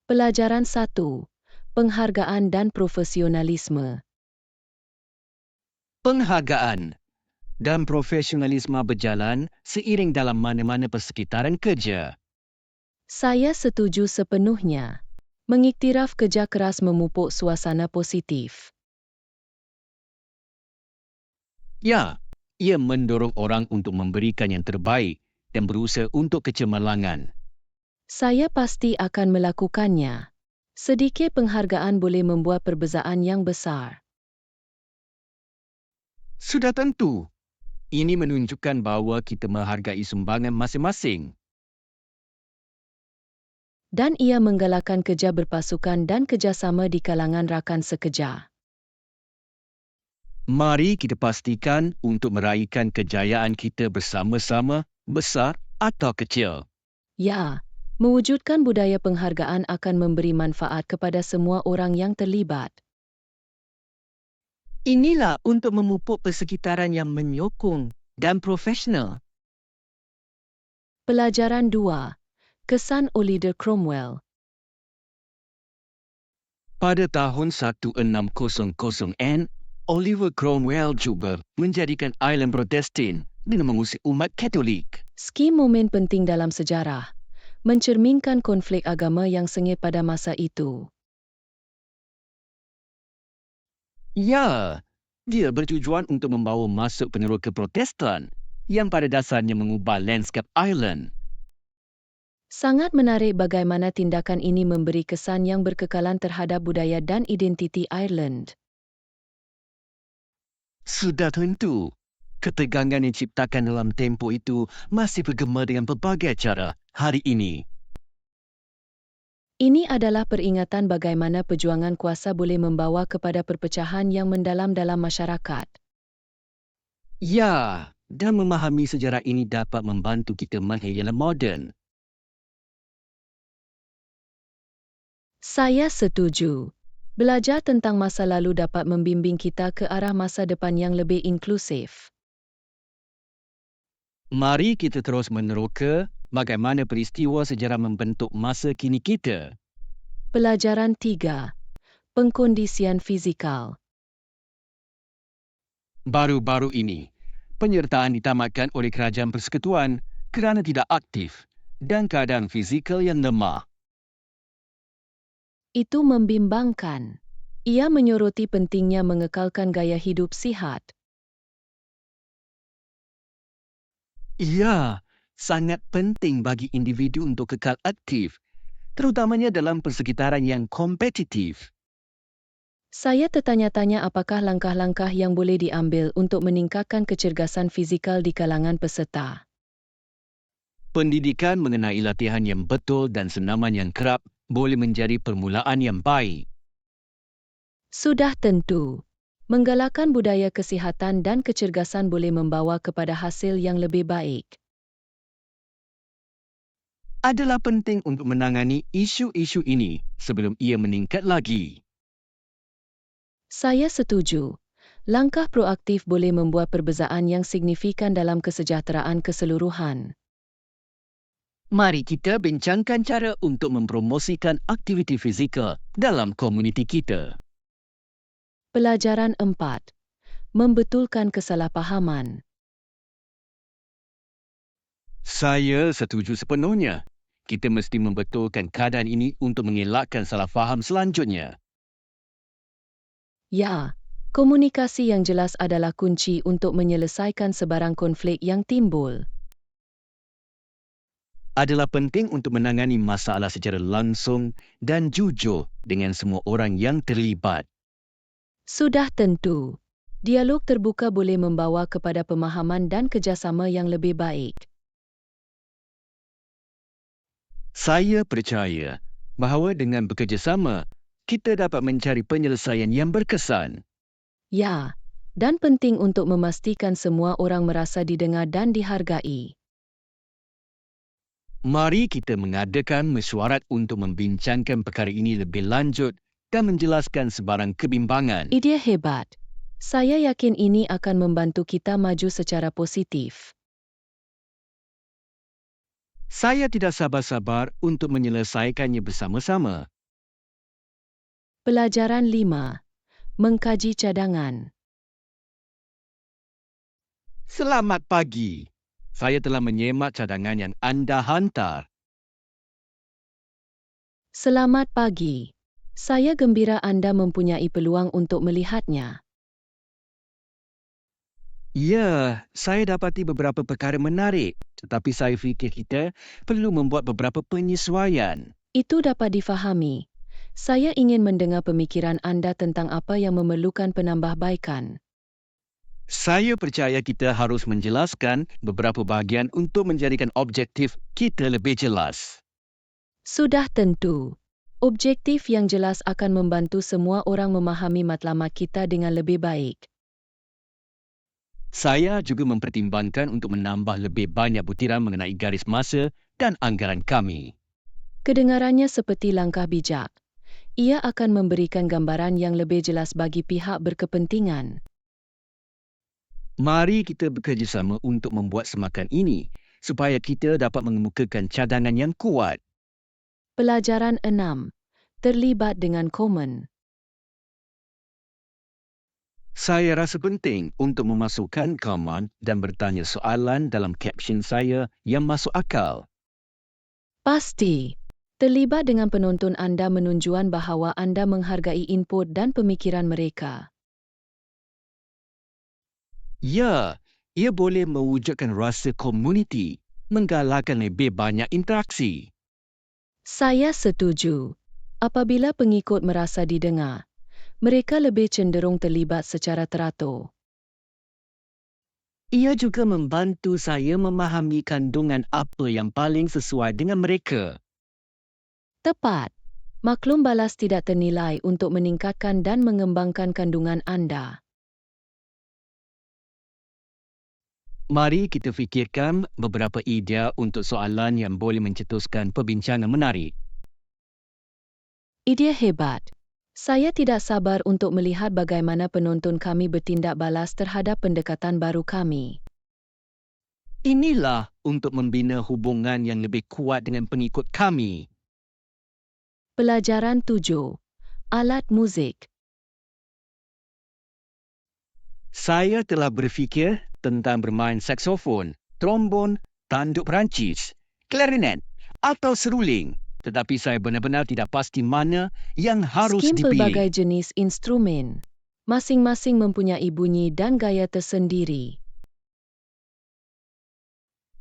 Pelajaran 1. Penghargaan dan profesionalisme. Penghargaan dan profesionalisme berjalan seiring dalam mana-mana persekitaran kerja. Saya setuju sepenuhnya. Mengiktiraf kerja keras memupuk suasana positif. Ya, ia mendorong orang untuk memberikan yang terbaik dan berusaha untuk kecemerlangan. Saya pasti akan melakukannya. Sedikit penghargaan boleh membuat perbezaan yang besar. Sudah tentu, ini menunjukkan bahawa kita menghargai sumbangan masing-masing. Dan ia menggalakkan kerja berpasukan dan kerjasama di kalangan rakan sekerja. Mari kita pastikan untuk meraihkan kejayaan kita bersama-sama, besar atau kecil. Ya, mewujudkan budaya penghargaan akan memberi manfaat kepada semua orang yang terlibat. Inilah untuk memupuk persekitaran yang menyokong dan profesional. Pelajaran 2. Kesan Oliver Cromwell. Pada tahun 1600-N, Oliver Cromwell cuba menjadikan Ireland Protestan dengan mengusir umat Katolik. Skim momen penting dalam sejarah, mencerminkan konflik agama yang sengit pada masa itu. Ya, dia bertujuan untuk membawa masuk peneroka Protestan yang pada dasarnya mengubah lanskap Ireland. Sangat menarik bagaimana tindakan ini memberi kesan yang berkekalan terhadap budaya dan identiti Ireland. Sudah tentu, ketegangan yang diciptakan dalam tempoh itu masih bergema dengan pelbagai cara hari ini. Ini adalah peringatan bagaimana perjuangan kuasa boleh membawa kepada perpecahan yang mendalam dalam masyarakat. Ya, dan memahami sejarah ini dapat membantu kita menghayal moden. Saya setuju. Belajar tentang masa lalu dapat membimbing kita ke arah masa depan yang lebih inklusif. Mari kita terus meneroka bagaimana peristiwa sejarah membentuk masa kini kita. Pelajaran 3. Pengkondisian fizikal. Baru-baru ini, penyertaan ditamatkan oleh Kerajaan Persekutuan kerana tidak aktif dan keadaan fizikal yang lemah. Itu membimbangkan. Ia menyoroti pentingnya mengekalkan gaya hidup sihat. Ya, sangat penting bagi individu untuk kekal aktif, terutamanya dalam persekitaran yang kompetitif. Saya tertanya-tanya apakah langkah-langkah yang boleh diambil untuk meningkatkan kecergasan fizikal di kalangan peserta. Pendidikan mengenai latihan yang betul dan senaman yang kerap boleh menjadi permulaan yang baik. Sudah tentu. Menggalakkan budaya kesihatan dan kecergasan boleh membawa kepada hasil yang lebih baik. Adalah penting untuk menangani isu-isu ini sebelum ia meningkat lagi. Saya setuju. Langkah proaktif boleh membuat perbezaan yang signifikan dalam kesejahteraan keseluruhan. Mari kita bincangkan cara untuk mempromosikan aktiviti fizikal dalam komuniti kita. Pelajaran 4. Membetulkan kesalahpahaman. Saya setuju sepenuhnya. Kita mesti membetulkan keadaan ini untuk mengelakkan salah faham selanjutnya. Ya, komunikasi yang jelas adalah kunci untuk menyelesaikan sebarang konflik yang timbul. Adalah penting untuk menangani masalah secara langsung dan jujur dengan semua orang yang terlibat. Sudah tentu. Dialog terbuka boleh membawa kepada pemahaman dan kerjasama yang lebih baik. Saya percaya bahawa dengan bekerjasama, kita dapat mencari penyelesaian yang berkesan. Ya, dan penting untuk memastikan semua orang merasa didengar dan dihargai. Mari kita mengadakan mesyuarat untuk membincangkan perkara ini lebih lanjut dan menjelaskan sebarang kebimbangan. Idea hebat. Saya yakin ini akan membantu kita maju secara positif. Saya tidak sabar-sabar untuk menyelesaikannya bersama-sama. Pelajaran 5. Mengkaji cadangan. Selamat pagi. Saya telah menyemak cadangan yang anda hantar. Selamat pagi. Saya gembira anda mempunyai peluang untuk melihatnya. Ya, saya dapati beberapa perkara menarik, tetapi saya fikir kita perlu membuat beberapa penyesuaian. Itu dapat difahami. Saya ingin mendengar pemikiran anda tentang apa yang memerlukan penambahbaikan. Saya percaya kita harus menjelaskan beberapa bahagian untuk menjadikan objektif kita lebih jelas. Sudah tentu. Objektif yang jelas akan membantu semua orang memahami matlamat kita dengan lebih baik. Saya juga mempertimbangkan untuk menambah lebih banyak butiran mengenai garis masa dan anggaran kami. Kedengarannya seperti langkah bijak. Ia akan memberikan gambaran yang lebih jelas bagi pihak berkepentingan. Mari kita bekerjasama untuk membuat semakan ini supaya kita dapat mengemukakan cadangan yang kuat. Pelajaran 6. Terlibat dengan komen. Saya rasa penting untuk memasukkan komen dan bertanya soalan dalam caption saya yang masuk akal. Pasti. Terlibat dengan penonton anda menunjukkan bahawa anda menghargai input dan pemikiran mereka. Ya, ia boleh mewujudkan rasa komuniti, menggalakkan lebih banyak interaksi. Saya setuju. Apabila pengikut merasa didengar, mereka lebih cenderung terlibat secara teratur. Ia juga membantu saya memahami kandungan apa yang paling sesuai dengan mereka. Tepat. Maklum balas tidak ternilai untuk meningkatkan dan mengembangkan kandungan anda. Mari kita fikirkan beberapa idea untuk soalan yang boleh mencetuskan perbincangan menarik. Idea hebat. Saya tidak sabar untuk melihat bagaimana penonton kami bertindak balas terhadap pendekatan baru kami. Inilah untuk membina hubungan yang lebih kuat dengan pengikut kami. Pelajaran 7. Alat muzik. Saya telah berfikir tentang bermain saksofon, trombon, tanduk Perancis, klarinet atau seruling. Tetapi saya benar-benar tidak pasti mana yang harus Skim pelbagai dipilih. jenis instrumen. Masing-masing mempunyai bunyi dan gaya tersendiri.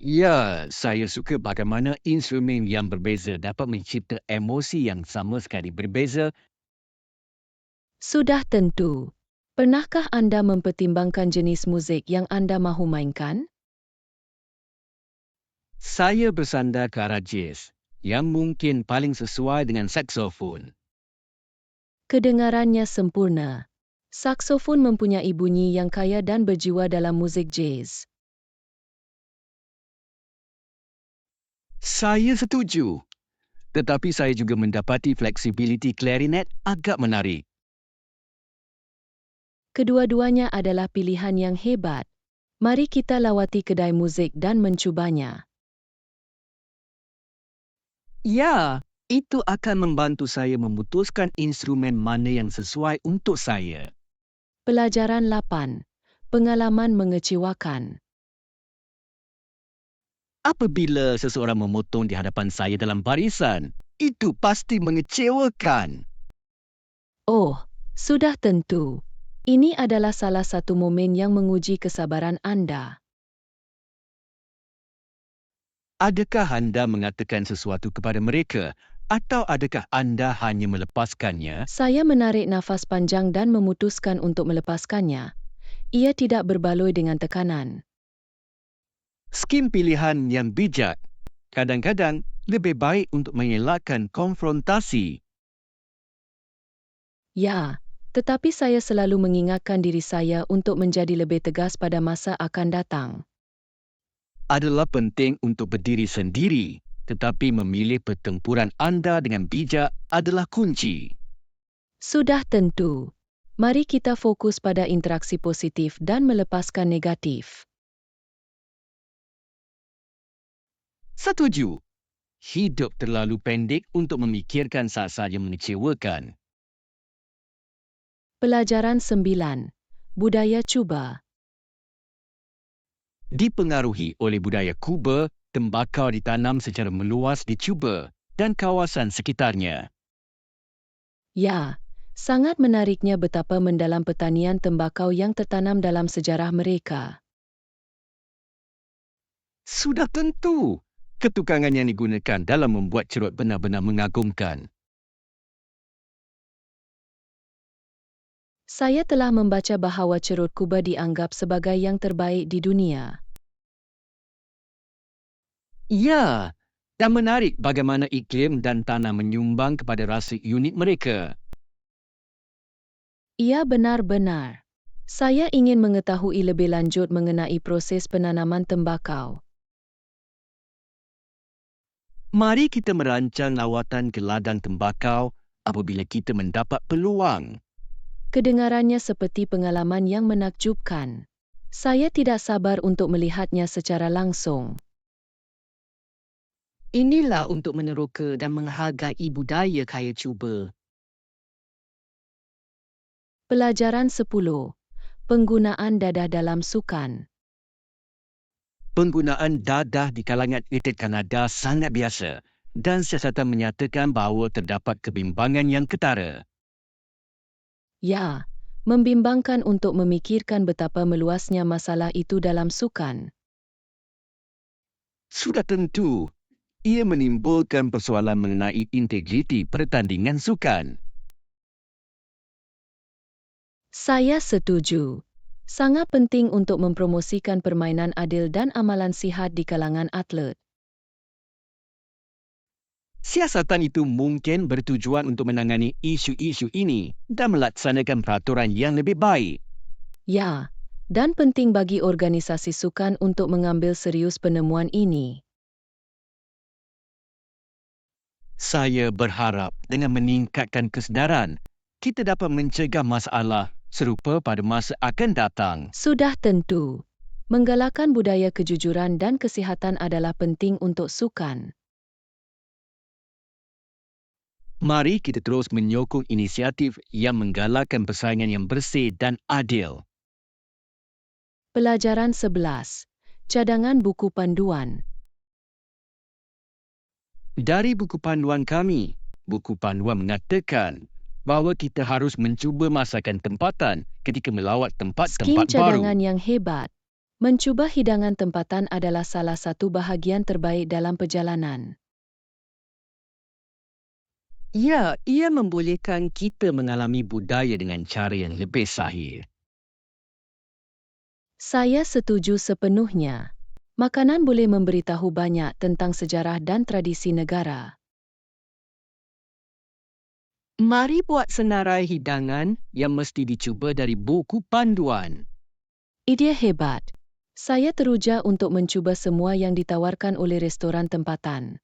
Ya, saya suka bagaimana instrumen yang berbeza dapat mencipta emosi yang sama sekali berbeza. Sudah tentu. Pernahkah anda mempertimbangkan jenis muzik yang anda mahu mainkan? Saya bersandar ke arah jazz yang mungkin paling sesuai dengan saksofon. Kedengarannya sempurna. Saksofon mempunyai bunyi yang kaya dan berjiwa dalam muzik jazz. Saya setuju. Tetapi saya juga mendapati fleksibiliti klarinet agak menarik. Kedua-duanya adalah pilihan yang hebat. Mari kita lawati kedai muzik dan mencubanya. Ya, itu akan membantu saya memutuskan instrumen mana yang sesuai untuk saya. Pelajaran 8. Pengalaman mengecewakan. Apabila seseorang memotong di hadapan saya dalam barisan, itu pasti mengecewakan. Oh, sudah tentu. Ini adalah salah satu momen yang menguji kesabaran anda. Adakah anda mengatakan sesuatu kepada mereka atau adakah anda hanya melepaskannya? Saya menarik nafas panjang dan memutuskan untuk melepaskannya. Ia tidak berbaloi dengan tekanan. Skim pilihan yang bijak kadang-kadang lebih baik untuk mengelakkan konfrontasi. Ya, tetapi saya selalu mengingatkan diri saya untuk menjadi lebih tegas pada masa akan datang. Adalah penting untuk berdiri sendiri, tetapi memilih pertempuran anda dengan bijak adalah kunci. Sudah tentu. Mari kita fokus pada interaksi positif dan melepaskan negatif. Setuju. Hidup terlalu pendek untuk memikirkan saat saja mengecewakan. Pelajaran 9. Budaya Cuba. Dipengaruhi oleh budaya Kuba, tembakau ditanam secara meluas di Cuba dan kawasan sekitarnya. Ya, sangat menariknya betapa mendalam pertanian tembakau yang tertanam dalam sejarah mereka. Sudah tentu, ketukangan yang digunakan dalam membuat cerut benar-benar mengagumkan. Saya telah membaca bahawa cerut Kuba dianggap sebagai yang terbaik di dunia. Ya, dan menarik bagaimana iklim dan tanah menyumbang kepada rasa unik mereka. Ia benar-benar. Saya ingin mengetahui lebih lanjut mengenai proses penanaman tembakau. Mari kita merancang lawatan ke ladang tembakau apabila kita mendapat peluang. Kedengarannya seperti pengalaman yang menakjubkan. Saya tidak sabar untuk melihatnya secara langsung. Inilah untuk meneroka dan menghargai budaya kaya Cuba. Pelajaran 10. Penggunaan dadah dalam sukan. Penggunaan dadah di kalangan atlet Kanada sangat biasa dan siasatan menyatakan bahawa terdapat kebimbangan yang ketara. Ya, membimbangkan untuk memikirkan betapa meluasnya masalah itu dalam sukan. Sudah tentu, ia menimbulkan persoalan mengenai integriti pertandingan sukan. Saya setuju. Sangat penting untuk mempromosikan permainan adil dan amalan sihat di kalangan atlet. Siasatan itu mungkin bertujuan untuk menangani isu-isu ini dan melaksanakan peraturan yang lebih baik. Ya, dan penting bagi organisasi sukan untuk mengambil serius penemuan ini. Saya berharap dengan meningkatkan kesedaran, kita dapat mencegah masalah serupa pada masa akan datang. Sudah tentu. Menggalakkan budaya kejujuran dan kesihatan adalah penting untuk sukan. Mari kita terus menyokong inisiatif yang menggalakkan persaingan yang bersih dan adil. Pelajaran 11. Cadangan buku panduan. Dari buku panduan kami, buku panduan mengatakan bahawa kita harus mencuba masakan tempatan ketika melawat Skim tempat-tempat cadangan baru. yang hebat. Mencuba hidangan tempatan adalah salah satu bahagian terbaik dalam perjalanan. Ya, ia membolehkan kita mengalami budaya dengan cara yang lebih sahih. Saya setuju sepenuhnya. Makanan boleh memberitahu banyak tentang sejarah dan tradisi negara. Mari buat senarai hidangan yang mesti dicuba dari buku panduan. Idea hebat. Saya teruja untuk mencuba semua yang ditawarkan oleh restoran tempatan.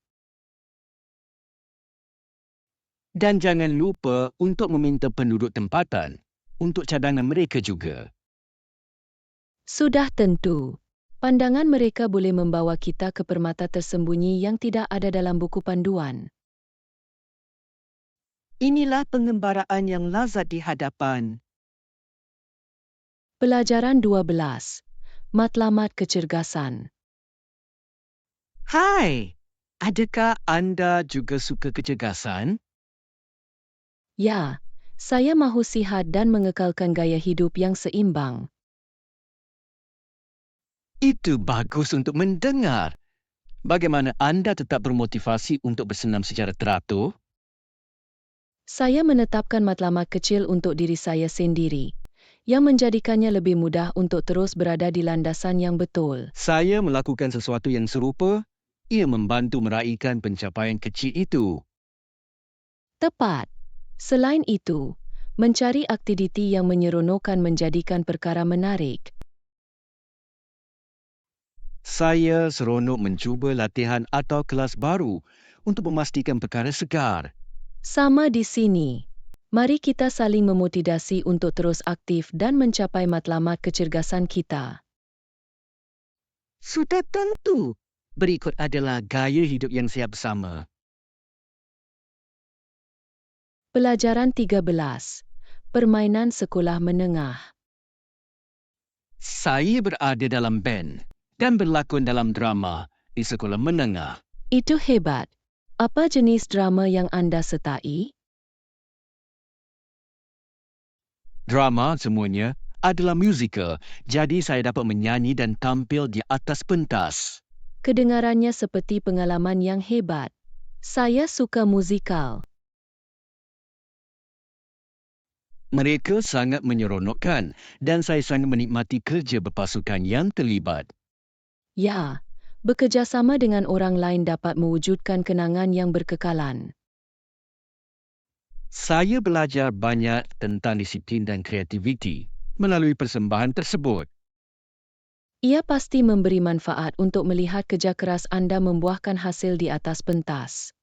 Dan jangan lupa untuk meminta penduduk tempatan untuk cadangan mereka juga. Sudah tentu. Pandangan mereka boleh membawa kita ke permata tersembunyi yang tidak ada dalam buku panduan. Inilah pengembaraan yang lazat di hadapan. Pelajaran 12. Matlamat kecergasan. Hai, adakah anda juga suka kecergasan? Ya, saya mahu sihat dan mengekalkan gaya hidup yang seimbang. Itu bagus untuk mendengar. Bagaimana anda tetap bermotivasi untuk bersenam secara teratur? Saya menetapkan matlamat kecil untuk diri saya sendiri, yang menjadikannya lebih mudah untuk terus berada di landasan yang betul. Saya melakukan sesuatu yang serupa. Ia membantu meraihkan pencapaian kecil itu. Tepat. Selain itu, mencari aktiviti yang menyeronokkan menjadikan perkara menarik. Saya seronok mencuba latihan atau kelas baru untuk memastikan perkara segar. Sama di sini. Mari kita saling memotivasi untuk terus aktif dan mencapai matlamat kecergasan kita. Sudah tentu. Berikut adalah Gaya hidup yang sihat bersama. Pelajaran 13. permainan sekolah menengah. Saya berada dalam band dan berlakon dalam drama di sekolah menengah. Itu hebat. Apa jenis drama yang anda sertai? Drama semuanya adalah musikal, jadi saya dapat menyanyi dan tampil di atas pentas. Kedengarannya seperti pengalaman yang hebat. Saya suka musikal. Mereka sangat menyeronokkan dan saya sangat menikmati kerja berpasukan yang terlibat. Ya, bekerjasama dengan orang lain dapat mewujudkan kenangan yang berkekalan. Saya belajar banyak tentang disiplin dan kreativiti melalui persembahan tersebut. Ia pasti memberi manfaat untuk melihat kerja keras anda membuahkan hasil di atas pentas.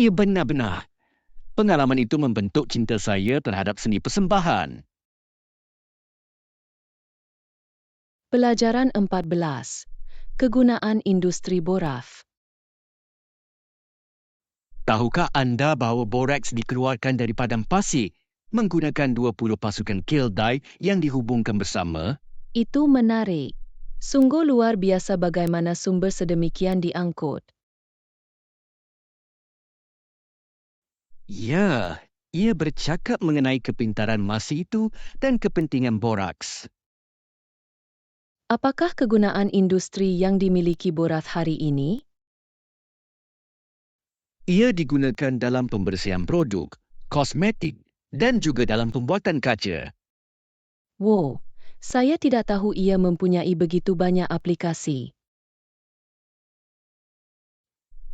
Ia benar-benar. Pengalaman itu membentuk cinta saya terhadap seni persembahan. Pelajaran 14. Kegunaan industri boraf. Tahukah anda bahawa boraks dikeluarkan dari padang pasir menggunakan 20 pasukan keldai yang dihubungkan bersama? Itu menarik. Sungguh luar biasa bagaimana sumber sedemikian diangkut. Ya, ia bercakap mengenai kepintaran masa itu dan kepentingan boraks. Apakah kegunaan industri yang dimiliki boraf hari ini? Ia digunakan dalam pembersihan produk, kosmetik dan juga dalam pembuatan kaca. Wow, saya tidak tahu ia mempunyai begitu banyak aplikasi.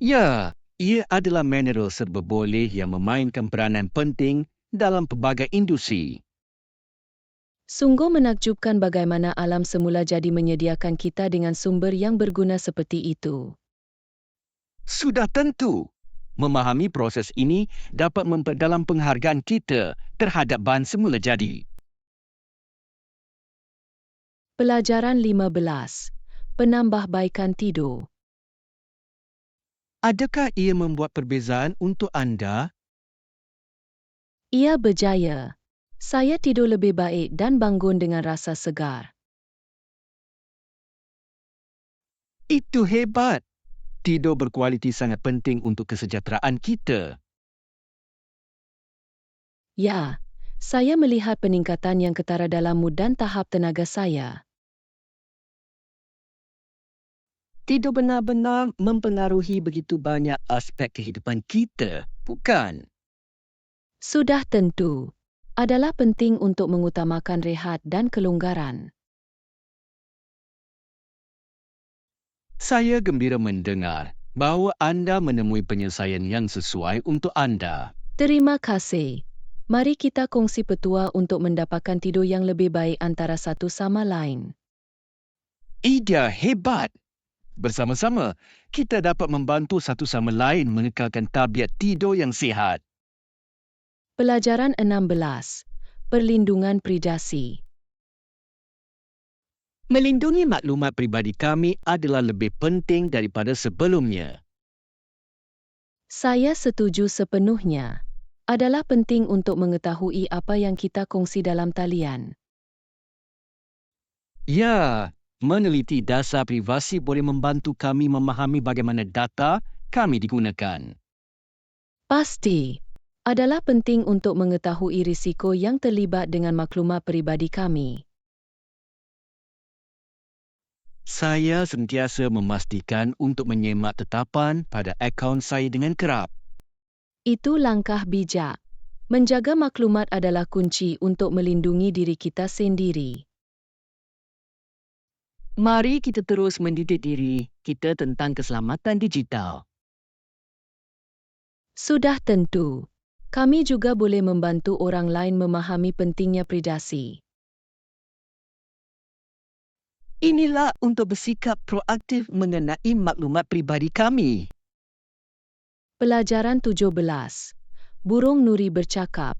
Ya, ia adalah mineral serba boleh yang memainkan peranan penting dalam pelbagai industri. Sungguh menakjubkan bagaimana alam semula jadi menyediakan kita dengan sumber yang berguna seperti itu. Sudah tentu, memahami proses ini dapat memperdalam penghargaan kita terhadap bahan semula jadi. Pelajaran 15. Penambahbaikan tidur. Adakah ia membuat perbezaan untuk anda? Ia berjaya. Saya tidur lebih baik dan bangun dengan rasa segar. Itu hebat. Tidur berkualiti sangat penting untuk kesejahteraan kita. Ya, saya melihat peningkatan yang ketara dalam mood dan tahap tenaga saya. Tidur benar-benar mempengaruhi begitu banyak aspek kehidupan kita, bukan? Sudah tentu. Adalah penting untuk mengutamakan rehat dan kelonggaran. Saya gembira mendengar bahawa anda menemui penyelesaian yang sesuai untuk anda. Terima kasih. Mari kita kongsi petua untuk mendapatkan tidur yang lebih baik antara satu sama lain. Ida hebat! Bersama-sama, kita dapat membantu satu sama lain mengekalkan tabiat tidur yang sihat. Pelajaran 16. Perlindungan privasi. Melindungi maklumat pribadi kami adalah lebih penting daripada sebelumnya. Saya setuju sepenuhnya. Adalah penting untuk mengetahui apa yang kita kongsi dalam talian. Ya, meneliti dasar privasi boleh membantu kami memahami bagaimana data kami digunakan. Pasti. Adalah penting untuk mengetahui risiko yang terlibat dengan maklumat peribadi kami. Saya sentiasa memastikan untuk menyemak tetapan pada akaun saya dengan kerap. Itu langkah bijak. Menjaga maklumat adalah kunci untuk melindungi diri kita sendiri. Mari kita terus mendidik diri kita tentang keselamatan digital. Sudah tentu. Kami juga boleh membantu orang lain memahami pentingnya privasi. Inilah untuk bersikap proaktif mengenai maklumat pribadi kami. Pelajaran 17. Burung nuri bercakap.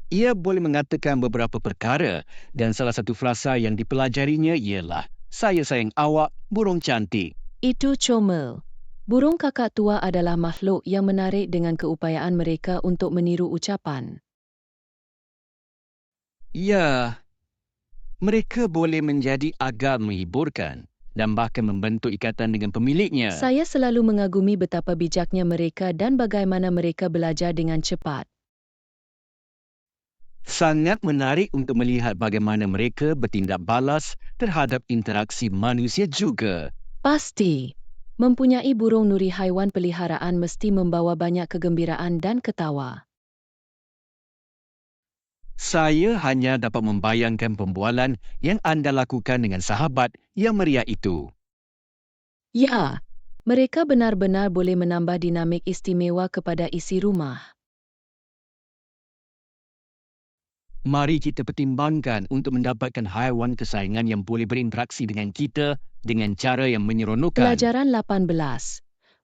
Ia boleh mengatakan beberapa perkara dan salah satu frasa yang dipelajarinya ialah, "Saya sayang awak, burung cantik." Itu comel. Burung kakak tua adalah makhluk yang menarik dengan keupayaan mereka untuk meniru ucapan. Ya, mereka boleh menjadi agak menghiburkan dan bahkan membentuk ikatan dengan pemiliknya. Saya selalu mengagumi betapa bijaknya mereka dan bagaimana mereka belajar dengan cepat. Sangat menarik untuk melihat bagaimana mereka bertindak balas terhadap interaksi manusia juga. Pasti. Mempunyai burung nuri haiwan peliharaan mesti membawa banyak kegembiraan dan ketawa. Saya hanya dapat membayangkan pembualan yang anda lakukan dengan sahabat yang meriah itu. Ya, mereka benar-benar boleh menambah dinamik istimewa kepada isi rumah. Mari kita pertimbangkan untuk mendapatkan haiwan kesayangan yang boleh berinteraksi dengan kita dengan cara yang menyeronokkan. Pelajaran 18.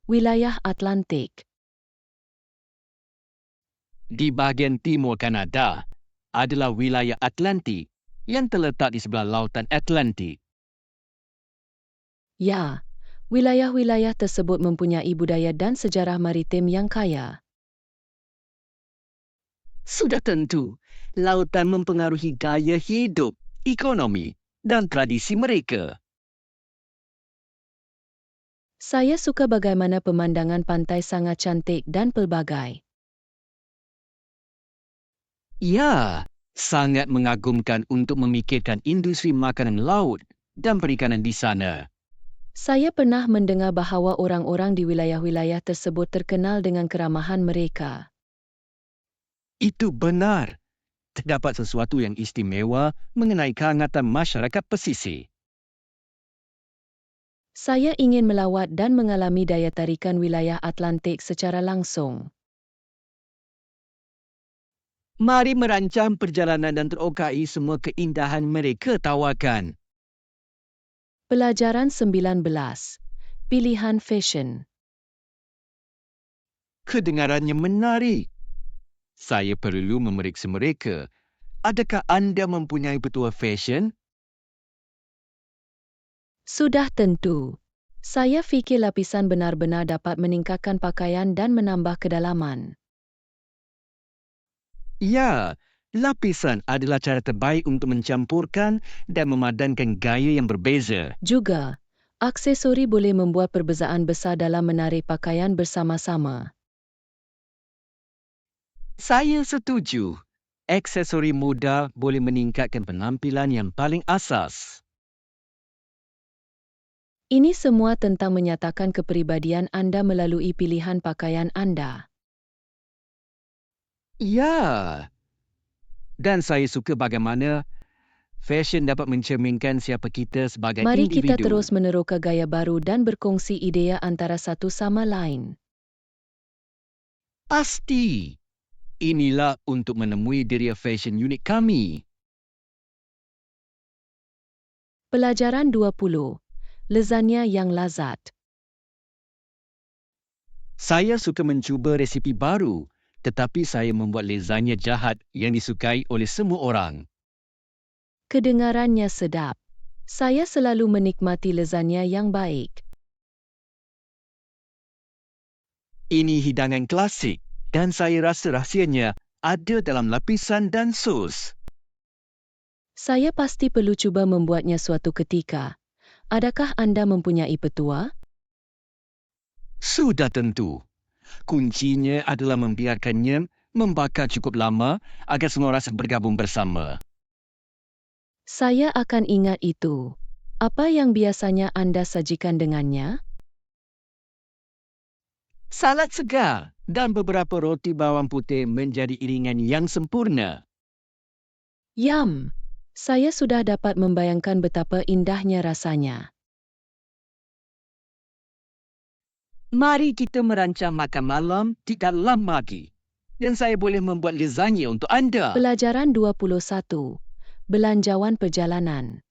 Wilayah Atlantik. Di bahagian timur Kanada adalah wilayah Atlantik yang terletak di sebelah lautan Atlantik. Ya, wilayah-wilayah tersebut mempunyai budaya dan sejarah maritim yang kaya. Sudah tentu, lautan mempengaruhi gaya hidup, ekonomi dan tradisi mereka. Saya suka bagaimana pemandangan pantai sangat cantik dan pelbagai. Ya, sangat mengagumkan untuk memikirkan industri makanan laut dan perikanan di sana. Saya pernah mendengar bahawa orang-orang di wilayah-wilayah tersebut terkenal dengan keramahan mereka. Itu benar. Terdapat sesuatu yang istimewa mengenai kehangatan masyarakat pesisir. Saya ingin melawat dan mengalami daya tarikan wilayah Atlantik secara langsung. Mari merancang perjalanan dan terokai semua keindahan mereka tawarkan. Pelajaran 19. Pilihan fashion. Kedengarannya menarik. Saya perlu memeriksa mereka. Adakah anda mempunyai petua fashion? Sudah tentu. Saya fikir lapisan benar-benar dapat meningkatkan pakaian dan menambah kedalaman. Ya, lapisan adalah cara terbaik untuk mencampurkan dan memadankan gaya yang berbeza. Juga, aksesori boleh membuat perbezaan besar dalam menarik pakaian bersama-sama. Saya setuju. Aksesori mudah boleh meningkatkan penampilan yang paling asas. Ini semua tentang menyatakan kepribadian anda melalui pilihan pakaian anda. Ya. Dan saya suka bagaimana fashion dapat mencerminkan siapa kita sebagai Mari individu. kita terus meneroka gaya baru dan berkongsi idea antara satu sama lain. Pasti. Inilah untuk menemui diri fashion unik kami. Pelajaran 20. Lasagna yang lazat. Saya suka mencuba resipi baru, tetapi saya membuat lasagna jahat yang disukai oleh semua orang. Kedengarannya sedap. Saya selalu menikmati lasagna yang baik. Ini hidangan klasik dan saya rasa rahsianya ada dalam lapisan dan sos. Saya pasti perlu cuba membuatnya suatu ketika. Adakah anda mempunyai petua? Sudah tentu. Kuncinya adalah membiarkannya membakar cukup lama agar semua rasa bergabung bersama. Saya akan ingat itu. Apa yang biasanya anda sajikan dengannya? Salad segar dan beberapa roti bawang putih menjadi iringan yang sempurna. Yum! Saya sudah dapat membayangkan betapa indahnya rasanya. Mari kita merancang makan malam tidak lama lagi. Dan saya boleh membuat lasagna untuk anda. Pelajaran 21. Belanjawan perjalanan.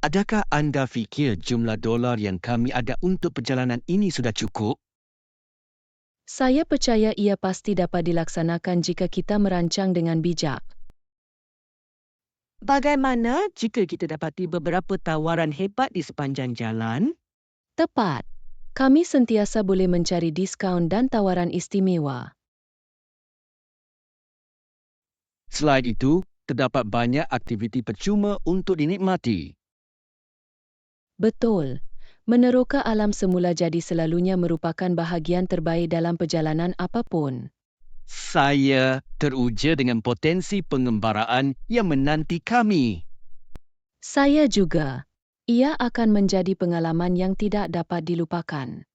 Adakah anda fikir jumlah dolar yang kami ada untuk perjalanan ini sudah cukup? Saya percaya ia pasti dapat dilaksanakan jika kita merancang dengan bijak. Bagaimana jika kita dapati beberapa tawaran hebat di sepanjang jalan? Tepat. Kami sentiasa boleh mencari diskaun dan tawaran istimewa. Selain itu, terdapat banyak aktiviti percuma untuk dinikmati. Betul. Meneroka alam semula jadi selalunya merupakan bahagian terbaik dalam perjalanan apapun. Saya teruja dengan potensi pengembaraan yang menanti kami. Saya juga. Ia akan menjadi pengalaman yang tidak dapat dilupakan.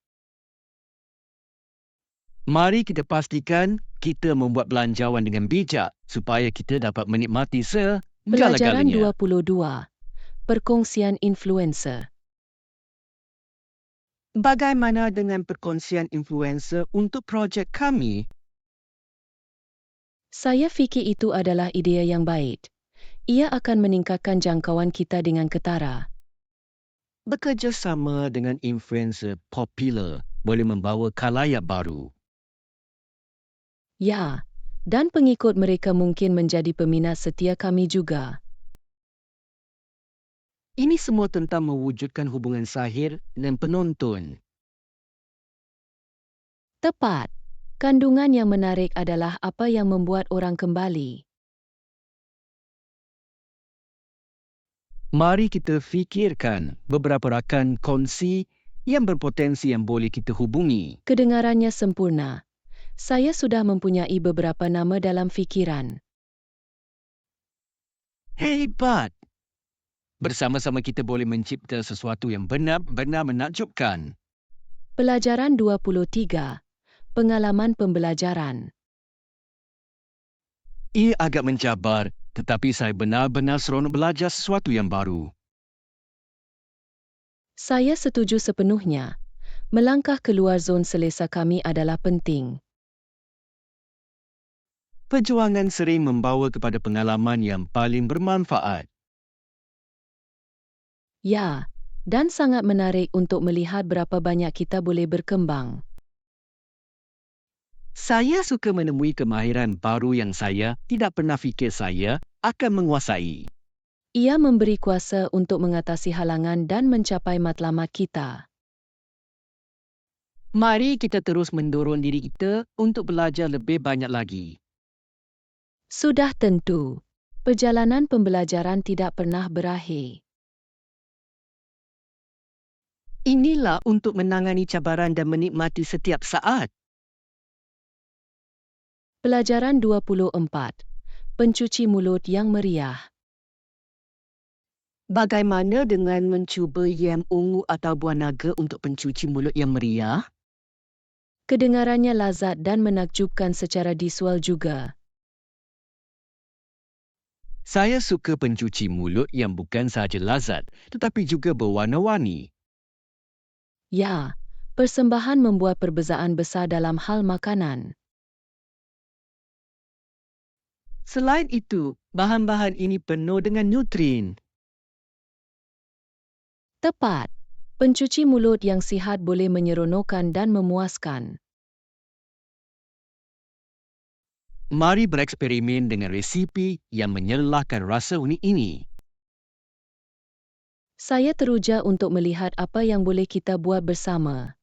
Mari kita pastikan kita membuat belanjawan dengan bijak supaya kita dapat menikmati Pelajaran segala-galanya. 22. Perkongsian influencer. Bagaimana dengan perkongsian influencer untuk projek kami? Saya fikir itu adalah idea yang baik. Ia akan meningkatkan jangkauan kita dengan ketara. Bekerjasama dengan influencer popular boleh membawa khalayak baru. Ya, dan pengikut mereka mungkin menjadi peminat setia kami juga. Ini semua tentang mewujudkan hubungan sahir dengan penonton. Tepat. Kandungan yang menarik adalah apa yang membuat orang kembali. Mari kita fikirkan beberapa rakan kongsi yang berpotensi yang boleh kita hubungi. Kedengarannya sempurna. Saya sudah mempunyai beberapa nama dalam fikiran. Hebat! Bersama-sama kita boleh mencipta sesuatu yang benar-benar menakjubkan. Pelajaran 23. Pengalaman pembelajaran. Ia agak mencabar, tetapi saya benar-benar seronok belajar sesuatu yang baru. Saya setuju sepenuhnya. Melangkah keluar zon selesa kami adalah penting. Perjuangan sering membawa kepada pengalaman yang paling bermanfaat. Ya, dan sangat menarik untuk melihat berapa banyak kita boleh berkembang. Saya suka menemui kemahiran baru yang saya tidak pernah fikir saya akan menguasai. Ia memberi kuasa untuk mengatasi halangan dan mencapai matlamat kita. Mari kita terus mendorong diri kita untuk belajar lebih banyak lagi. Sudah tentu, perjalanan pembelajaran tidak pernah berakhir. Inilah untuk menangani cabaran dan menikmati setiap saat. Pelajaran 24. Pencuci mulut yang meriah. Bagaimana dengan mencuba yam ungu atau buah naga untuk pencuci mulut yang meriah? Kedengarannya lazat dan menakjubkan secara visual juga. Saya suka pencuci mulut yang bukan sahaja lazat, tetapi juga berwarna-warni. Ya, persembahan membuat perbezaan besar dalam hal makanan. Selain itu, bahan-bahan ini penuh dengan nutrien. Tepat. Pencuci mulut yang sihat boleh menyeronokkan dan memuaskan. Mari bereksperimen dengan resipi yang menyelahkan rasa unik ini. Saya teruja untuk melihat apa yang boleh kita buat bersama.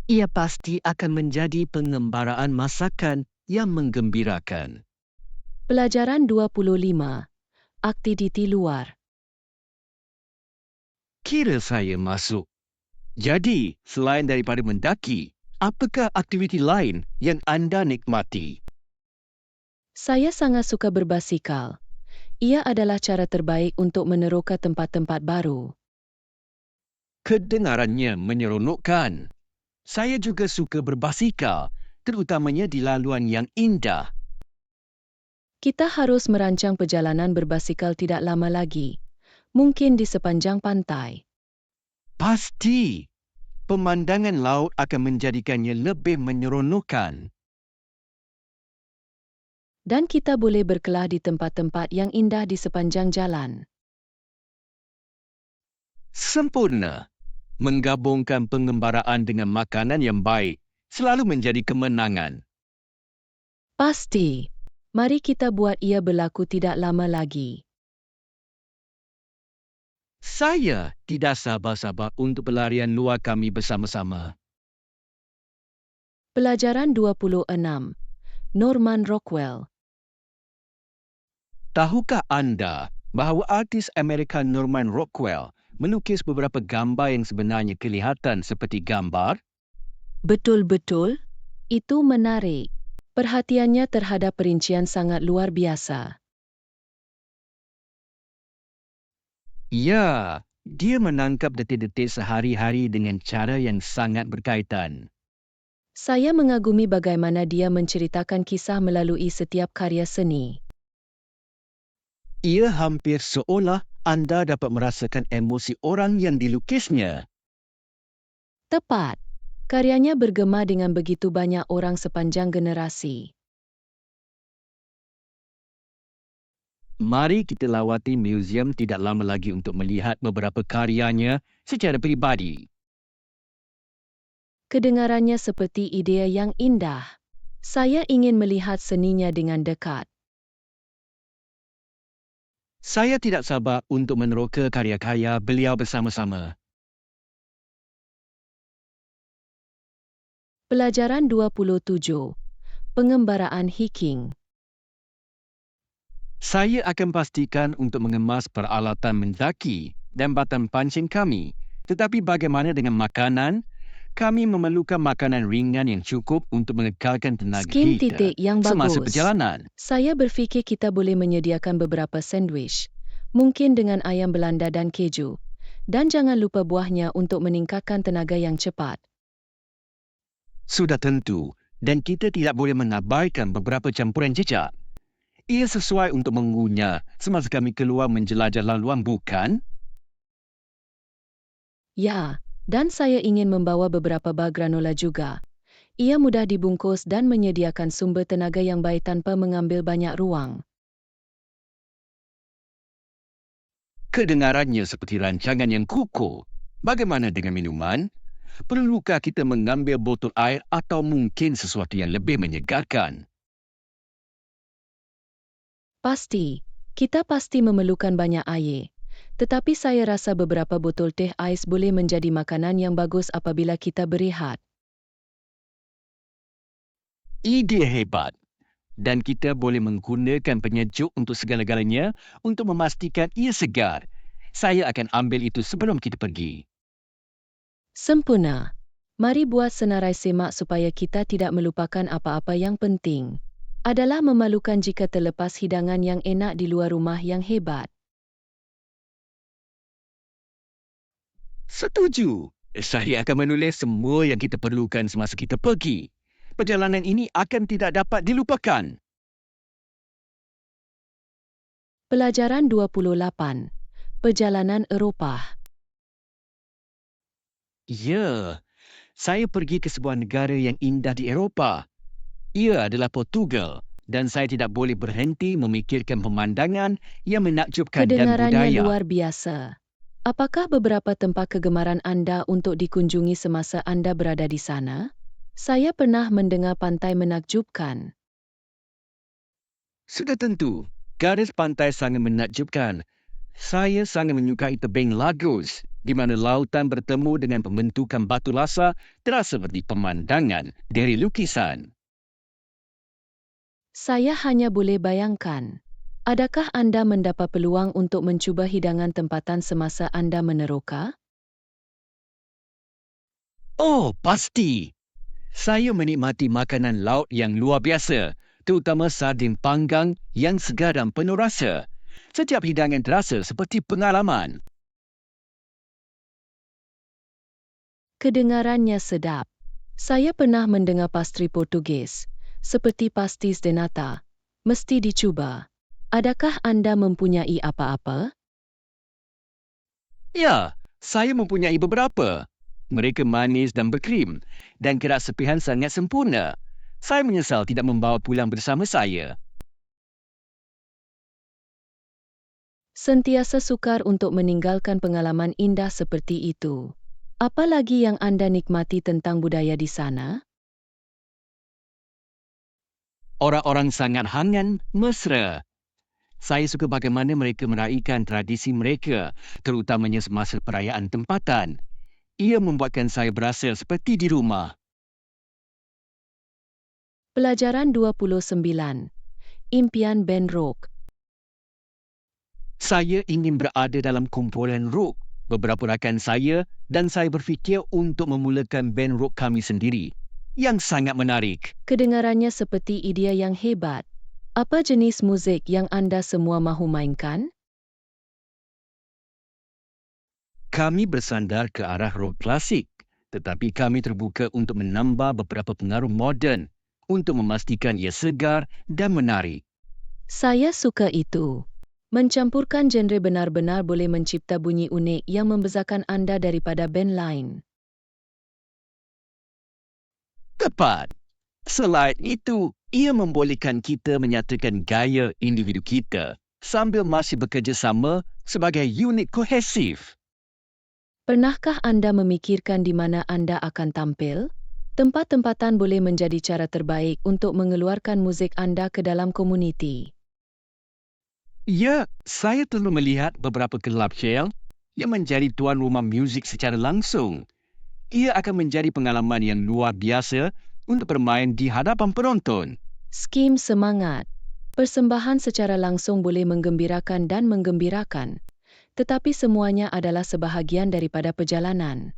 Ia pasti akan menjadi pengembaraan masakan yang menggembirakan. Pelajaran 25. Aktiviti luar. Kira saya masuk. Jadi, selain daripada mendaki, apakah aktiviti lain yang anda nikmati? Saya sangat suka berbasikal. Ia adalah cara terbaik untuk meneroka tempat-tempat baru. Kedengarannya menyeronokkan. Saya juga suka berbasikal, terutamanya di laluan yang indah. Kita harus merancang perjalanan berbasikal tidak lama lagi. Mungkin di sepanjang pantai. Pasti, pemandangan laut akan menjadikannya lebih menyeronokkan. Dan kita boleh berkelah di tempat-tempat yang indah di sepanjang jalan. Sempurna. Menggabungkan pengembaraan dengan makanan yang baik selalu menjadi kemenangan. Pasti. Mari kita buat ia berlaku tidak lama lagi. Saya tidak sabar-sabar untuk pelarian luar kami bersama-sama. Pelajaran 26. Norman Rockwell. Tahukah anda bahawa artis Amerika Norman Rockwell melukis beberapa gambar yang sebenarnya kelihatan seperti gambar? Betul-betul? Itu menarik. Perhatiannya terhadap perincian sangat luar biasa. Ya, dia menangkap detik-detik sehari-hari dengan cara yang sangat berkaitan. Saya mengagumi bagaimana dia menceritakan kisah melalui setiap karya seni. Ia hampir seolah anda dapat merasakan emosi orang yang dilukisnya. Tepat. Karyanya bergema dengan begitu banyak orang sepanjang generasi. Mari kita lawati muzium tidak lama lagi untuk melihat beberapa karyanya secara peribadi. Kedengarannya seperti idea yang indah. Saya ingin melihat seninya dengan dekat. Saya tidak sabar untuk meneroka karya-karya beliau bersama-sama. Pelajaran 27. Pengembaraan hiking. Saya akan pastikan untuk mengemas peralatan mendaki dan batang pancing kami. Tetapi bagaimana dengan makanan? Kami memerlukan makanan ringan yang cukup untuk mengekalkan tenaga Skin kita titik yang semasa bagus. perjalanan. Saya berfikir kita boleh menyediakan beberapa sandwich. Mungkin dengan ayam Belanda dan keju. Dan jangan lupa buahnya untuk meningkatkan tenaga yang cepat. Sudah tentu, dan kita tidak boleh mengabaikan beberapa campuran jejak. Ia sesuai untuk mengunyah semasa kami keluar menjelajah laluan, bukan? Ya, dan saya ingin membawa beberapa bar granola juga. Ia mudah dibungkus dan menyediakan sumber tenaga yang baik tanpa mengambil banyak ruang. Kedengarannya seperti rancangan yang kukuh. Bagaimana dengan minuman? Perlukah kita mengambil botol air atau mungkin sesuatu yang lebih menyegarkan? Pasti, kita pasti memerlukan banyak air. Tetapi saya rasa beberapa botol teh ais boleh menjadi makanan yang bagus apabila kita berehat. Ide hebat. Dan kita boleh menggunakan penyejuk untuk segala-galanya untuk memastikan ia segar. Saya akan ambil itu sebelum kita pergi. Sempurna. Mari buat senarai semak supaya kita tidak melupakan apa-apa yang penting. Adalah memalukan jika terlepas hidangan yang enak di luar rumah yang hebat. Setuju. Saya akan menulis semua yang kita perlukan semasa kita pergi. Perjalanan ini akan tidak dapat dilupakan. Pelajaran 28. Perjalanan Eropah. Ya, saya pergi ke sebuah negara yang indah di Eropah. Ia adalah Portugal dan saya tidak boleh berhenti memikirkan pemandangan yang menakjubkan dan Kedengarannya budaya. luar biasa. Apakah beberapa tempat kegemaran anda untuk dikunjungi semasa anda berada di sana? Saya pernah mendengar pantai menakjubkan. Sudah tentu, garis pantai sangat menakjubkan. Saya sangat menyukai tebing Lagos, di mana lautan bertemu dengan pembentukan batu lasar terasa seperti pemandangan dari lukisan. Saya hanya boleh bayangkan. Adakah anda mendapat peluang untuk mencuba hidangan tempatan semasa anda meneroka? Oh, pasti. Saya menikmati makanan laut yang luar biasa, terutama sardin panggang yang segar dan penuh rasa. Setiap hidangan terasa seperti pengalaman. Kedengarannya sedap. Saya pernah mendengar pastri Portugis, seperti pastis de nata. Mesti dicuba. Adakah anda mempunyai apa-apa? Ya, saya mempunyai beberapa. Mereka manis dan berkrim, dan kerasapihan sangat sempurna. Saya menyesal tidak membawa pulang bersama saya. Sentiasa sukar untuk meninggalkan pengalaman indah seperti itu. Apa lagi yang anda nikmati tentang budaya di sana? Orang-orang sangat hangat, mesra. Saya suka bagaimana mereka meraihkan tradisi mereka, terutamanya semasa perayaan tempatan. Ia membuatkan saya berasa seperti di rumah. Pelajaran 29. Impian band rock. Saya ingin berada dalam kumpulan rock beberapa rakan saya dan saya berfikir untuk memulakan band rock kami sendiri. Yang sangat menarik. Kedengarannya seperti idea yang hebat. Apa jenis muzik yang anda semua mahu mainkan? Kami bersandar ke arah rock klasik, tetapi kami terbuka untuk menambah beberapa pengaruh moden untuk memastikan ia segar dan menarik. Saya suka itu. Mencampurkan genre benar-benar boleh mencipta bunyi unik yang membezakan anda daripada band lain. Tepat. Selain itu, ia membolehkan kita menyatakan gaya individu kita sambil masih bekerjasama sebagai unit kohesif. Pernahkah anda memikirkan di mana anda akan tampil? Tempat-tempatan boleh menjadi cara terbaik untuk mengeluarkan muzik anda ke dalam komuniti. Ya, saya telah melihat beberapa kelab Shell yang menjadi tuan rumah muzik secara langsung. Ia akan menjadi pengalaman yang luar biasa untuk bermain di hadapan penonton. Skim semangat. Persembahan secara langsung boleh menggembirakan dan menggembirakan. Tetapi semuanya adalah sebahagian daripada perjalanan.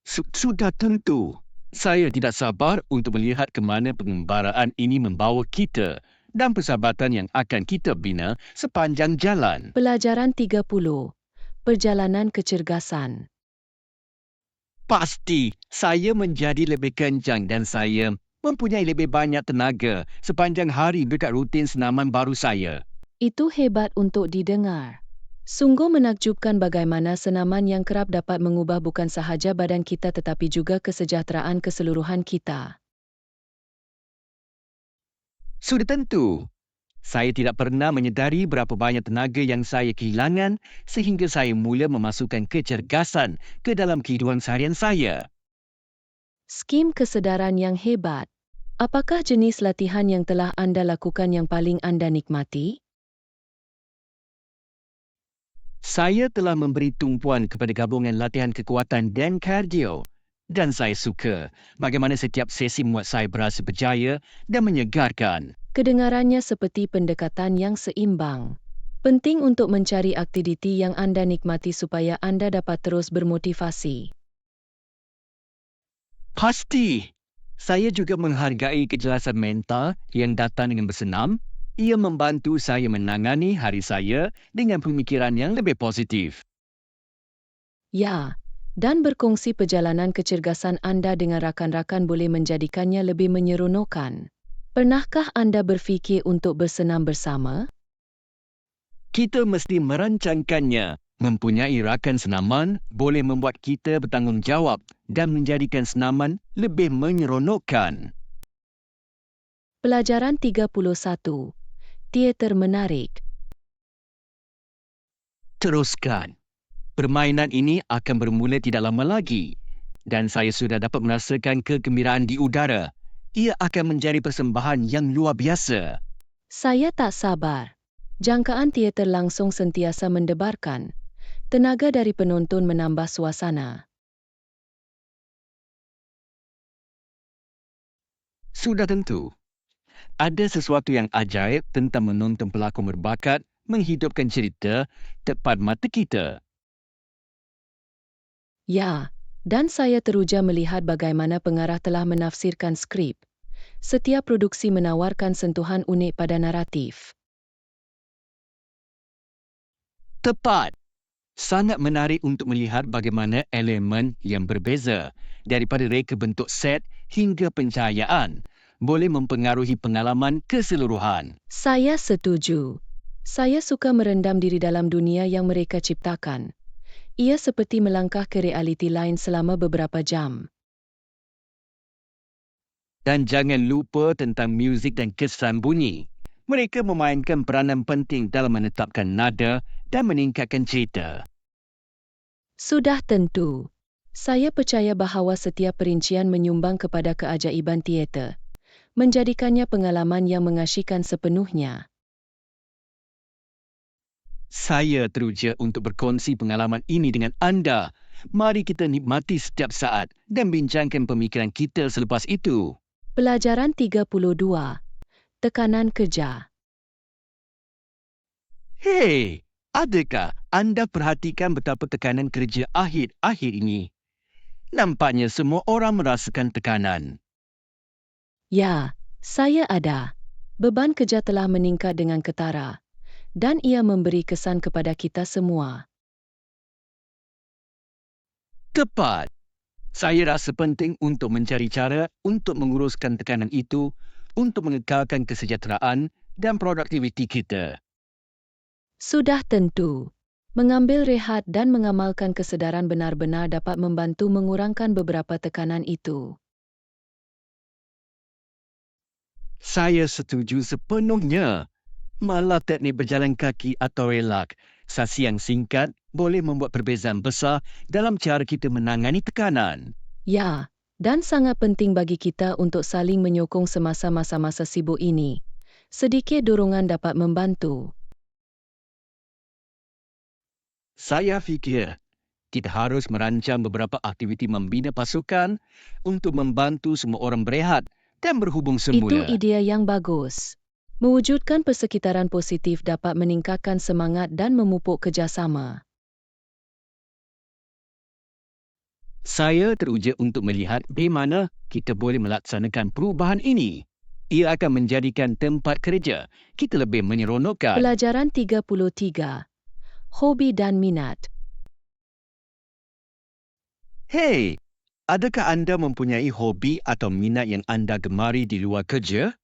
Sudah tentu. Saya tidak sabar untuk melihat ke mana pengembaraan ini membawa kita dan persahabatan yang akan kita bina sepanjang jalan. Pelajaran 30. Perjalanan kecergasan. Pasti, saya menjadi lebih kencang dan saya mempunyai lebih banyak tenaga sepanjang hari dekat rutin senaman baru saya. Itu hebat untuk didengar. Sungguh menakjubkan bagaimana senaman yang kerap dapat mengubah bukan sahaja badan kita tetapi juga kesejahteraan keseluruhan kita. Sudah tentu. Saya tidak pernah menyedari berapa banyak tenaga yang saya kehilangan sehingga saya mula memasukkan kecergasan ke dalam kehidupan seharian saya. Skim kesedaran yang hebat. Apakah jenis latihan yang telah anda lakukan yang paling anda nikmati? Saya telah memberi tumpuan kepada gabungan latihan kekuatan dan kardio. Dan saya suka bagaimana setiap sesi membuat saya berasa berjaya dan menyegarkan. Kedengarannya seperti pendekatan yang seimbang. Penting untuk mencari aktiviti yang anda nikmati supaya anda dapat terus bermotivasi. Pasti. Saya juga menghargai kejelasan mental yang datang dengan bersenam. Ia membantu saya menangani hari saya dengan pemikiran yang lebih positif. Ya, dan berkongsi perjalanan kecergasan anda dengan rakan-rakan boleh menjadikannya lebih menyeronokkan. Pernahkah anda berfikir untuk bersenam bersama? Kita mesti merancangkannya. Mempunyai rakan senaman boleh membuat kita bertanggungjawab dan menjadikan senaman lebih menyeronokkan. Pelajaran 31. Teater menarik. Teruskan. Permainan ini akan bermula tidak lama lagi dan saya sudah dapat merasakan kegembiraan di udara. Ia akan menjadi persembahan yang luar biasa. Saya tak sabar. Jangkaan teater langsung sentiasa mendebarkan. Tenaga dari penonton menambah suasana. Sudah tentu. Ada sesuatu yang ajaib tentang menonton pelakon berbakat menghidupkan cerita tepat mata kita. Ya, dan saya teruja melihat bagaimana pengarah telah menafsirkan skrip. Setiap produksi menawarkan sentuhan unik pada naratif. Tepat. Sangat menarik untuk melihat bagaimana elemen yang berbeza daripada reka bentuk set hingga pencahayaan boleh mempengaruhi pengalaman keseluruhan. Saya setuju. Saya suka merendam diri dalam dunia yang mereka ciptakan. Ia seperti melangkah ke realiti lain selama beberapa jam. Dan jangan lupa tentang muzik dan kesan bunyi. Mereka memainkan peranan penting dalam menetapkan nada dan meningkatkan cerita. Sudah tentu. Saya percaya bahawa setiap perincian menyumbang kepada keajaiban teater, menjadikannya pengalaman yang mengasyikkan sepenuhnya. Saya teruja untuk berkongsi pengalaman ini dengan anda. Mari kita nikmati setiap saat dan bincangkan pemikiran kita selepas itu. Pelajaran 32. Tekanan kerja. Hei, adakah anda perhatikan betapa tekanan kerja akhir-akhir ini? Nampaknya semua orang merasakan tekanan. Ya, saya ada. Beban kerja telah meningkat dengan ketara. Dan ia memberi kesan kepada kita semua. Tepat. Saya rasa penting untuk mencari cara untuk menguruskan tekanan itu untuk mengekalkan kesejahteraan dan produktiviti kita. Sudah tentu. Mengambil rehat dan mengamalkan kesedaran benar-benar dapat membantu mengurangkan beberapa tekanan itu. Saya setuju sepenuhnya. Malah teknik berjalan kaki atau relaksasi yang singkat boleh membuat perbezaan besar dalam cara kita menangani tekanan. Ya, dan sangat penting bagi kita untuk saling menyokong semasa masa-masa sibuk ini. Sedikit dorongan dapat membantu. Saya fikir kita harus merancang beberapa aktiviti membina pasukan untuk membantu semua orang berehat dan berhubung Itu semula. idea yang bagus. Mewujudkan persekitaran positif dapat meningkatkan semangat dan memupuk kerjasama. Saya teruja untuk melihat bagaimana kita boleh melaksanakan perubahan ini. Ia akan menjadikan tempat kerja kita lebih menyeronokkan. Pelajaran 33. Hobi dan minat. Hei, adakah anda mempunyai hobi atau minat yang anda gemari di luar kerja?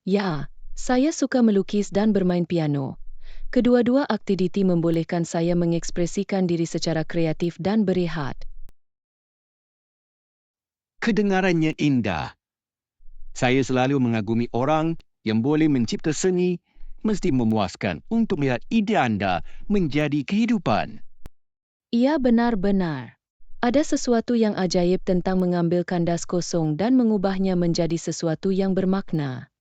Ya, saya suka melukis dan bermain piano. Kedua-dua aktiviti membolehkan saya mengekspresikan diri secara kreatif dan berehat. Kedengarannya indah. Saya selalu mengagumi orang yang boleh mencipta seni. Mesti memuaskan untuk melihat ide anda menjadi kehidupan. Ia benar-benar. Ada sesuatu yang ajaib tentang mengambil kandas kosong dan mengubahnya menjadi sesuatu yang bermakna.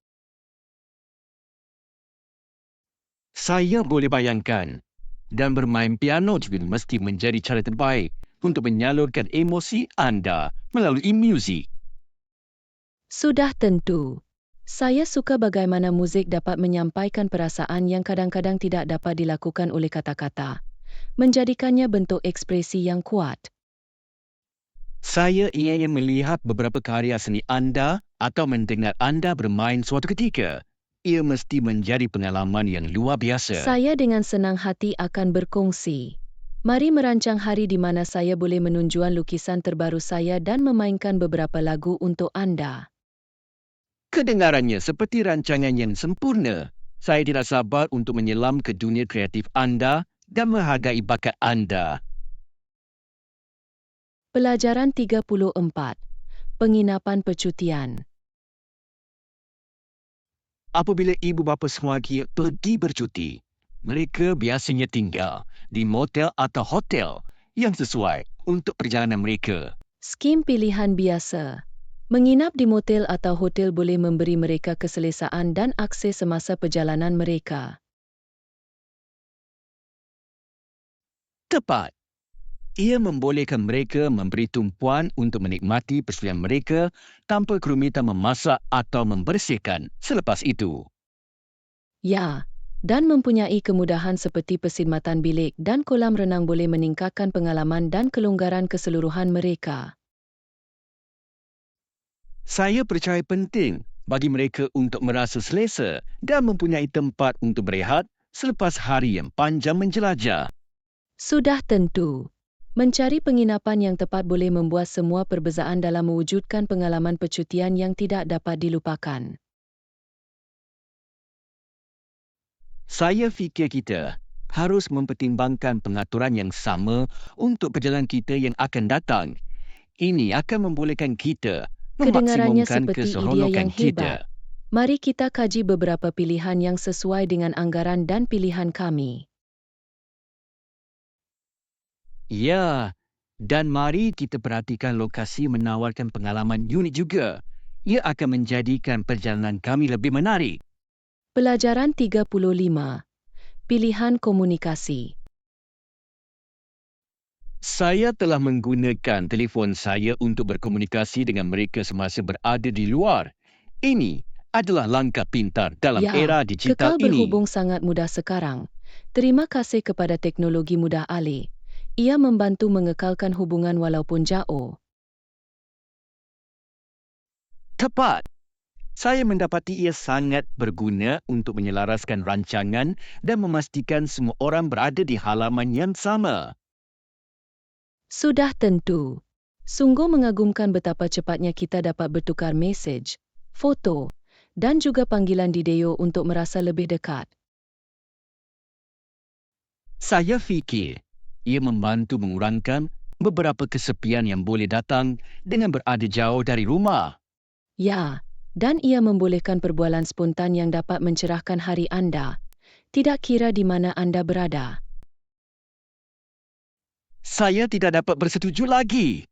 Saya boleh bayangkan. Dan bermain piano juga mesti menjadi cara terbaik untuk menyalurkan emosi anda melalui muzik. Sudah tentu. Saya suka bagaimana muzik dapat menyampaikan perasaan yang kadang-kadang tidak dapat dilakukan oleh kata-kata, menjadikannya bentuk ekspresi yang kuat. Saya ingin melihat beberapa karya seni anda atau mendengar anda bermain suatu ketika. Ia mesti menjadi pengalaman yang luar biasa. Saya dengan senang hati akan berkongsi. Mari merancang hari di mana saya boleh menunjukkan lukisan terbaru saya dan memainkan beberapa lagu untuk anda. Kedengarannya seperti rancangan yang sempurna. Saya tidak sabar untuk menyelam ke dunia kreatif anda dan menghargai bakat anda. Pelajaran 34. Penginapan percutian. Apabila ibu bapa semua pergi bercuti, mereka biasanya tinggal di motel atau hotel yang sesuai untuk perjalanan mereka. Skim pilihan biasa. Menginap di motel atau hotel boleh memberi mereka keselesaan dan akses semasa perjalanan mereka. Tepat. Ia membolehkan mereka memberi tumpuan untuk menikmati persediaan mereka tanpa kerumitan memasak atau membersihkan selepas itu. Ya, dan mempunyai kemudahan seperti perkhidmatan bilik dan kolam renang boleh meningkatkan pengalaman dan kelonggaran keseluruhan mereka. Saya percaya penting bagi mereka untuk merasa selesa dan mempunyai tempat untuk berehat selepas hari yang panjang menjelajah. Sudah tentu. Mencari penginapan yang tepat boleh membuat semua perbezaan dalam mewujudkan pengalaman percutian yang tidak dapat dilupakan. Saya fikir kita harus mempertimbangkan pengaturan yang sama untuk perjalanan kita yang akan datang. Ini akan membolehkan kita Kedengarannya memaksimumkan seperti idea keseronokan yang kita. hebat. Mari kita kaji beberapa pilihan yang sesuai dengan anggaran dan pilihan kami. Ya, dan mari kita perhatikan lokasi menawarkan pengalaman unik juga. Ia akan menjadikan perjalanan kami lebih menarik. Pelajaran 35. Pilihan komunikasi. Saya telah menggunakan telefon saya untuk berkomunikasi dengan mereka semasa berada di luar. Ini adalah langkah pintar dalam Ya, era digital kekal ini. berhubung sangat mudah sekarang. Terima kasih kepada teknologi mudah alih. Ia membantu mengekalkan hubungan walaupun jauh. Tepat. Saya mendapati ia sangat berguna untuk menyelaraskan rancangan dan memastikan semua orang berada di halaman yang sama. Sudah tentu. Sungguh mengagumkan betapa cepatnya kita dapat bertukar mesej, foto, dan juga panggilan video untuk merasa lebih dekat. Saya fikir ia membantu mengurangkan beberapa kesepian yang boleh datang dengan berada jauh dari rumah. Ya, dan ia membolehkan perbualan spontan yang dapat mencerahkan hari anda, tidak kira di mana anda berada. Saya tidak dapat bersetuju lagi.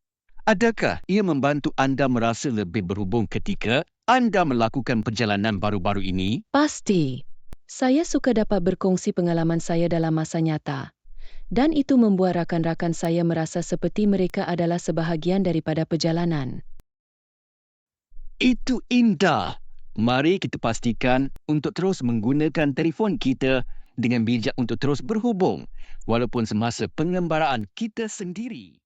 Adakah ia membantu anda merasa lebih berhubung ketika anda melakukan perjalanan baru-baru ini? Pasti. Saya suka dapat berkongsi pengalaman saya dalam masa nyata. Dan itu membuat rakan-rakan saya merasa seperti mereka adalah sebahagian daripada perjalanan. Itu indah. Mari kita pastikan untuk terus menggunakan telefon kita dengan bijak untuk terus berhubung walaupun semasa pengembaraan kita sendiri.